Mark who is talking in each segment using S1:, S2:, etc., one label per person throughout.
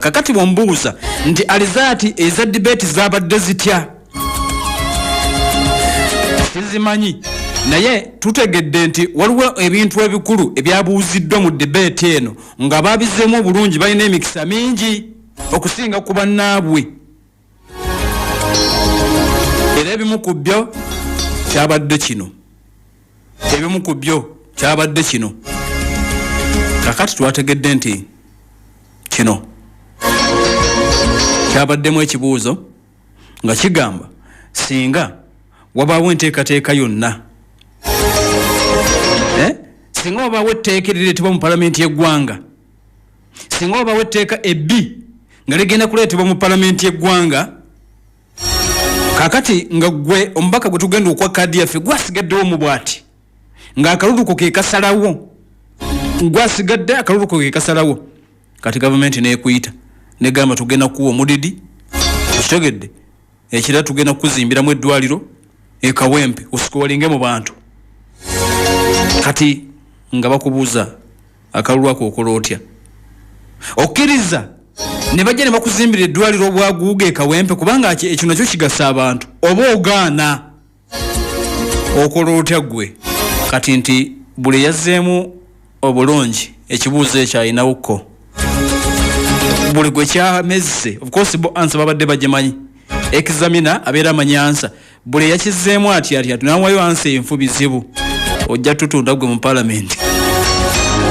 S1: kakati bombuuza nti alizati eza debate zabadde zitya sizimanyi naye tutegedde nti waliwo ebintu ebikulu ebyabuuziddwa mu debate eno nga babizeemu obulungi balina emikisa mingi okusinga ku bannaabwe era ebimu ku byo kyabadde kino kakati twategedde nti kino kyabaddemu ekibuuzo nga kigamba singa wabaawo enteekateeka yonna singa wabaawo etteeka erireetebwa mu palamenti y'eggwanga singa wabaawo etteeka ebbi nga ligenda kuleetebwa mu palamenti y'eggwanga kakati nga gwe omubaka gwe tugenda okwa kaadi yaffe gwasigaddewo mu bwati ng'akaluluko ke kasalawo gwasigadde akaluluko ke kasalawo kati gavumenti neekuyita negamba tugenda kuwa omudidi okitegedde ekira tugenda kuzimbiramu eddwaliro ekawempe osikolinge mu bantu kati nga bakubuuza akalulu ako okola otya okkiriza ne bajja ne bakuzimbira eddwaliro obwaguuga ekawempe kubanga ekyo nakyo kigasa abantu oba ogaana okola otya gwe kati nti buli yazzeemu obulungi ekibuuzo ekyo ayinawuko buli gwe kyamezze of course bo answer babadde bagimanyi examiner abeera amanyi answer buli yakizzeemu ati tunawayo answer enfu bizibu ojja tutunda gwe mu parliament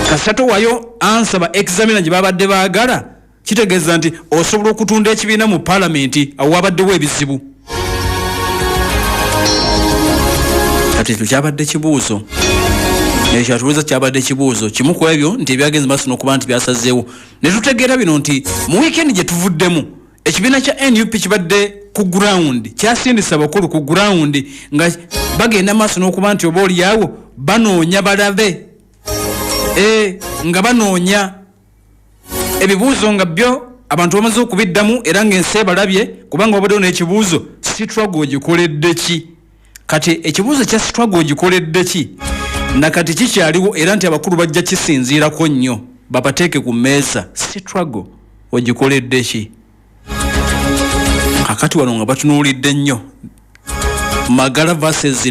S1: kasatu wayo answer ba examiner gye babadde baagala kitegeeza nti osobola okutunda ekibiina mu parliament awo wabaddewo ebizibu kati ekyo kyabadde kibuuzo ekyo atubuuza kyabadde kibuuzo kimu ku ebyo nti ebyagenze maaso n'okuba nti byasazeewo ne tutegeera bino nti mu weekend gye tuvuddemu ekibiina kya NUP kibadde ku ground kyasindisa bakulu ku ground nga bagenda maaso n'okuba nti oba olyawo banoonya balabe nga banoonya ebibuuzo nga byo abantu bamaze okubiddamu era ng'ensi balabye kubanga wabaddewo n'ekibuuzo struggle ogikoledde ki kati ekibuuzo kya struggle ogikoledde ki nakati kikyaliwo era nti abakulu bajja kisinziirako nnyo babateeke ku mmeeza struggle ogikoledde ki kakati wano nga batunuulidde nnyo Magala versus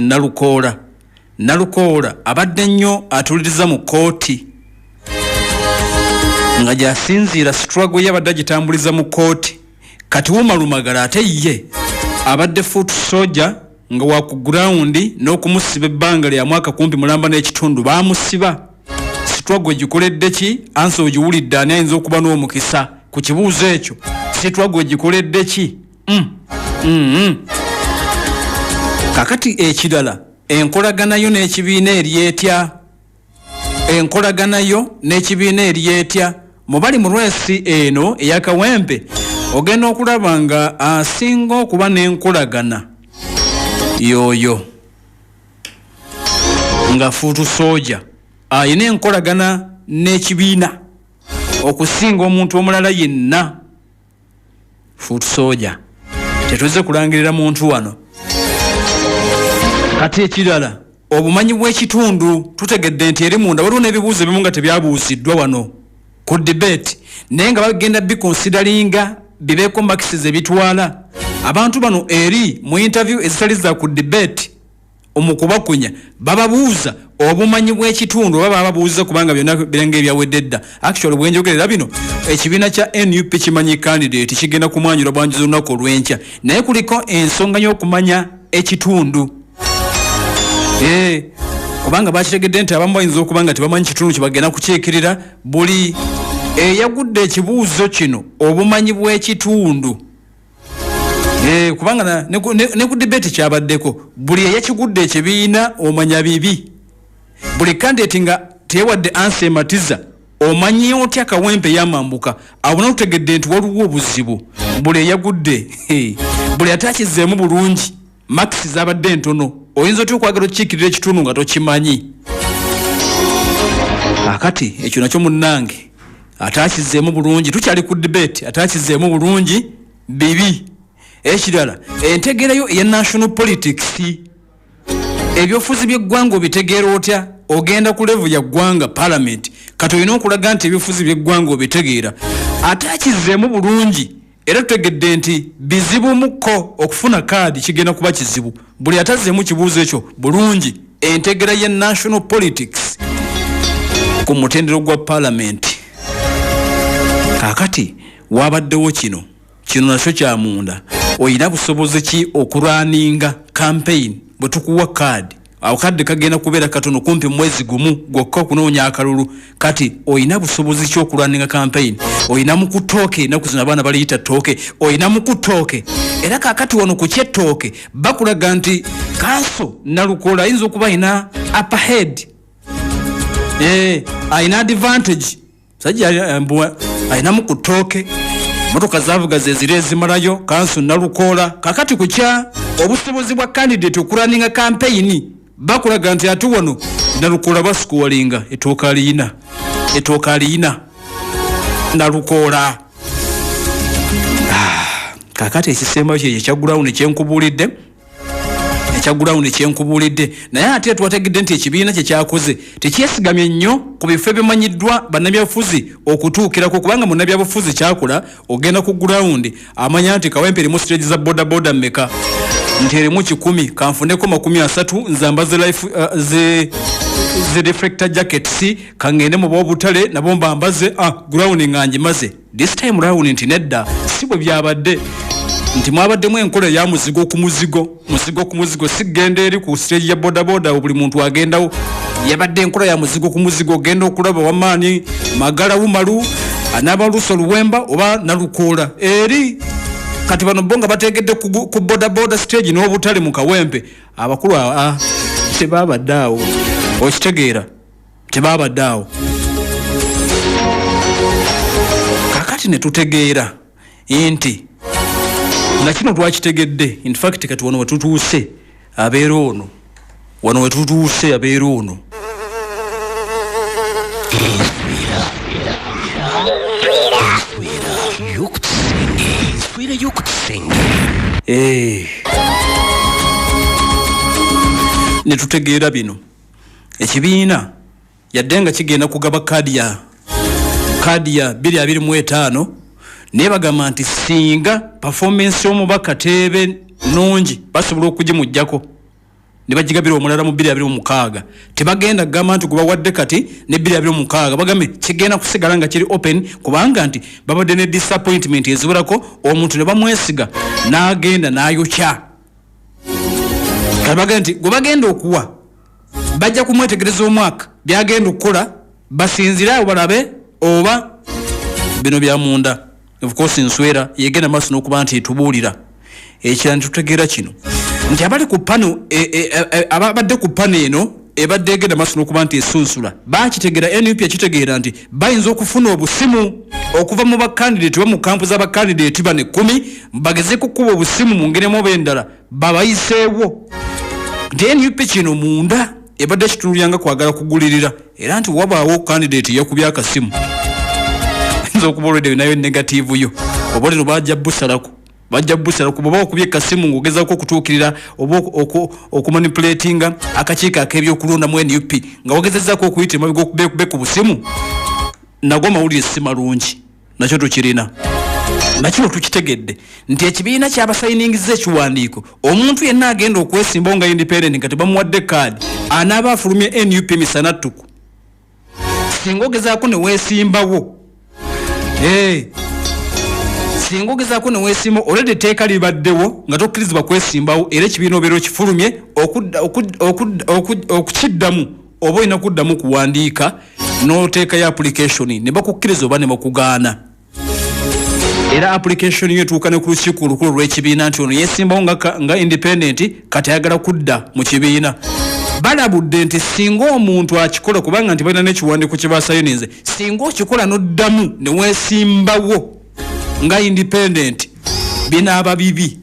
S1: Nalukoola abadde nnyo atuliriza mu kooti nga gyasinziira struggle yabadde agitambuliza mu kooti kati Wumalu Magala ate ye abadde foot soldier nga wa ku ground n'okumusiba ebbanga lya mwaka kumpi mulamba n'ekitundu baamusiba struggle gikoledde ki ansa ogiwulidde ani ayinza okuba n'omukisa ku kibuuzo ekyo struggle gikoledde ki kakati ekirala enkolaganayo n'ekibiina eryetya mubali mu lwesi eno eyakawempe ogenda okulaba nga asinga okuba n'enkolagana yoyo nga fuutu soja ayina enkolagana n'ekibiina okusinga omuntu omulala yenna fuutu soja tetuzze kulangirira muntu wano kati ekirala obumanyi bw'ekitundu tutegedde nti eri munda waliwo n'ebibuuzo ebimu nga tebyabuuziddwa wano ku debate naye nga bagenda bikonsidalinga bibeeko maxiz ebitwala abantu bano eri mu interview ezitali za ku debate omukubakunya bababuuza obumanyi bw'ekitundu oba bababuuza kubanga byonna birenga ebyawedde dda actually bwenjogerera bino ekibiina kya NUP kimanyi candidate kigenda kumwanyula bwanjuza olunaku olw'enkya naye kuliko ensonga y'okumanya ekitundu kubanga bakitegedde nti abamu bayinza okuba nga tebamanyi kitundu kyebagenda kukiikirira buli eyagudde ekibuuzo kino obumanyi bw'ekitundu kubanga ne ku debate kyabaddeko buli eyakigudde ekibiina omanya bibi buli candidate nga teyawadde ansa ematiza omanyi otya kawempe yamambuka awo natutegedde nti waliwo obuzibu buli eyagudde buli atakizeemu bulungi max zabadde ntono oyinza otya okwagala okiikirira ekitundu nga tokimanyi akati ekyo nakyo munnange atakizeemu bulungi tukyali ku debate atakizeemu bulungi bibi ekirala entegerayo eya national politics ebyofuzi by'eggwanga obitegeera otya ogenda ku level ya ggwanga parliament kati olina okulaga nti ebyofuzi by'eggwanga obitegeera atakizeemu bulungi era tutegedde nti bizibu muko okufuna kaadi kigenda kuba kizibu buli atazeemu kibuuzo ekyo bulungi entegera ya national politics ku mutendero gwa parliament. Kakati wabaddewo kino nakyo kya munda oyina busobozi ki okulwaninga campaign bwe tukuwa kaadi akadde kagenda kubeera katono kumpi mwezi gumu gwokka okunoonya akalulu kati oyina busobozi ki okulwaninga campaign oyina mukutooke enaku zino abaana baliyita tooke oyina mukutooke era kakati wano ku kyetooke bakulaga nti kanso Nalukola ayinza okuba ayina upper head ayina advantage sajja ayina mukutooke motoka zavuga zezire ezimalayo kanso Nalukola kakati kukya obusobozi bwa candidate okulwaninga campaign bakulaga nti ati wano Nalukola basikuwalinga etooka aliyina Nalukola. Kakati ekisembayo kye ekya ground kyenkubulidde naye ate twategedde nti ekibiina kye kyakoze tekyesigamye nnyo ku bifo ebimanyiddwa bannabyabufuzi okutuukirako kubanga munnabyabufuzi kyakola ogenda ku ground amanya nti Kawempe erimu stage za bodaboda mmeka nti erimu 10 kanfuneko 30 nzamba ze reflector jackets kangende mu bobutale nabo mbambaze ground nganji maze this time round nti nedda sibwe byabadde nti mwabaddemu enkola ya muzigo ku muzigo sigenda eri ku stage ya bodaboda buli muntu agendawo yabadde enkola ya muzigo ku muzigo genda okulaba wamaani Magala Wumalu anabaluso Luwemba oba Nalukola eri kati bano bonga bategedde ku bodaboda stage n'obutale mu Kawempe abakulu tebabaddawo okitegeera tebabaddawo kakati ne tutegeera nti nakino twakitegedde in fact kati wano wetutuuse abeera ono ne tutegeera bino ekibiina yadde nga kigenda kugaba kaadi ya 2025 naye bagamba nti singa performance y'omubaka Teebe nungi basobola okugimujjako ne bagigabira omulala mu 2026 tebagenda kugamba nti gubawadde kati ne 2026 bagambe kigenda kusigala nga kiri open kubanga nti babadde ne disappointment eziwerako omuntu ne bamwesiga n'agenda n'ayokya kabaga nti gubagenda okuwa bajja kumwetegereza omwaka byagenda okukola basinzire awo balabe oba bino bya munda. Of course Nswera yegenda maaso n'okuba nti etubuulira ekirala tutegeera kino nti abali ku pano ababadde ku pano eno ebadde egenda maaso n'okuba nti esunsula bakitegeera NUP ekitegeera nti bayinza okufuna obusimu okuva mu bakandidate mu kampu z'abakandidate bane 10 bagezeeko kuba obusimu mu ngeri emu endala babayiseewo nti NUP kino munda ebadde kitululyanga kwagala kugulirira era nti wabaawo candidate yakubya akasimu okubolede nayo negative yo obolero bajja busalaku baba okubye kasimu ngogezako okutuukirira oba okumanipulatinga akakiiko ak'ebyokulonda mu NUP nga wagezezzaako okuyita emabiga okube ku busimu nagwo mawulire si malungi nakyo tukirina nakino tukitegedde nti ekibiina kyabasayiningiza ekiwandiiko omuntu yenna agenda okwesimbawo nga independent nga tebamuwadde kaadi anaaba afulumye NUP misanattuku singa ogezaako ne weesimbawo singa ogezaako ne weesimba already teeka libaddewo nga tokkirizibwa kwesimbawo era ekibiina obeera okifulumye okukiddamu oba olina kuddamu kuwandiika n'oteekayo application ne bakukkiriza oba ne bakugaana era application yo etuuka ne ku lukiiko olukulu lw'ekibiina nti ono yeesimbawo nga independent kati ayagala kudda mu kibiina balabudde nti singa omuntu akikola kubanga nti balina n'ekiwandiiko kye basayininze singa okikola n'oddamu ne weesimbawo nga independent binaaba bibi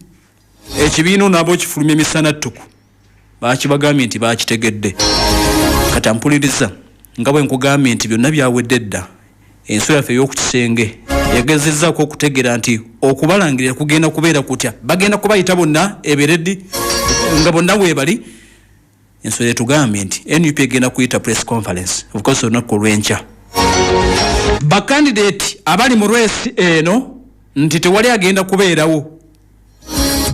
S1: ekibiina onaaba okifulumya emisanattuku bakibagambye nti bakitegedde kati ampuliriza nga bwe nkugambye nti byonna byawedde dda enswa yaffe ey'okukisenge yagezezzaako okutegeera nti okubalangirira kugenda kubeera kutya bagenda kubayita bonna eberedi nga bonna weebali enswa yetugambye nti NUP egenda kuyita press conference of course olunaku olw'enkya bakandidate abali mu race eno nti tewali agenda kubeerawo,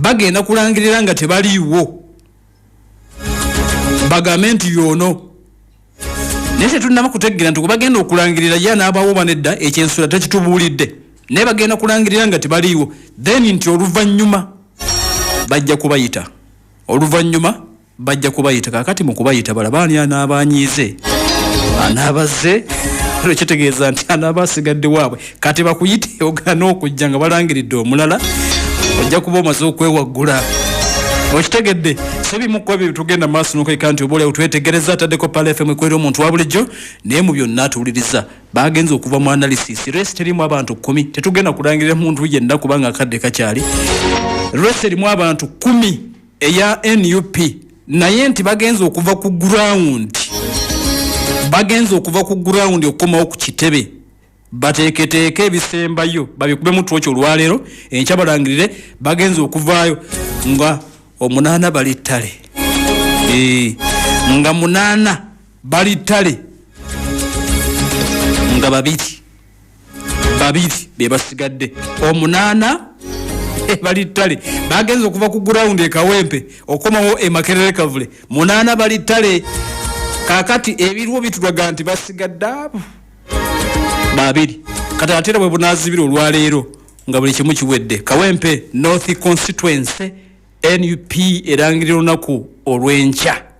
S1: bagenda kulangirira nga tebaliiwo, bagambe nti yono. Naye tetunnaba kutegeera nti bagenda okulangirira ye n'abawo banedda ekyensula tekitubuulidde, naye bagenda kulangirira nga tebaliiwo, then nti oluvannyuma bajja kubayita, oluvannyuma bajja kubayita. Kaakati mu kubayita balabaani anaabanyiize, anaabazze ekitegeeza nti anaaba asigadde waabwe, kati bakuyite ogaana okujja nga balangiridde omulala, ojja kuba omaze okwewaggula. Okitegedde sebimukko ebyo tugenda maaso n'okweka nti oboolyawo twetegereza ataddeko Pala FM ekwera omuntu wa bulijjo, naye mu byonna atuwuliriza bagenza okuva mu analysis. Race terimu abantu 10, tetugenda kulangirira muntu yenna kubanga akadde kakyali. Race erimu abantu 10 eya NUP, naye nti bagenza okuva ku ground, bagenza okuva ku ground okukomawo ku kitebe, bateeketeeke ebisembayo babikube mu twoki olwaleero, enkya balangirire bagenza okuvaayo nga 8 bali ttale, nga 8 bali ttale, nga babiri be basigadde, 8 bali ttale. Bagenza okuva ku ground e Kawempe okomawo e Makerere Kavule, 8 bali ttale. Kaakati ebirwo bitulaga nti basigadde abo babiri, kati ate bwe bunaazibira olwaleero nga buli kimu kiwedde. Kawempe North Constituency NUP erangirira olunaku olw'enkya.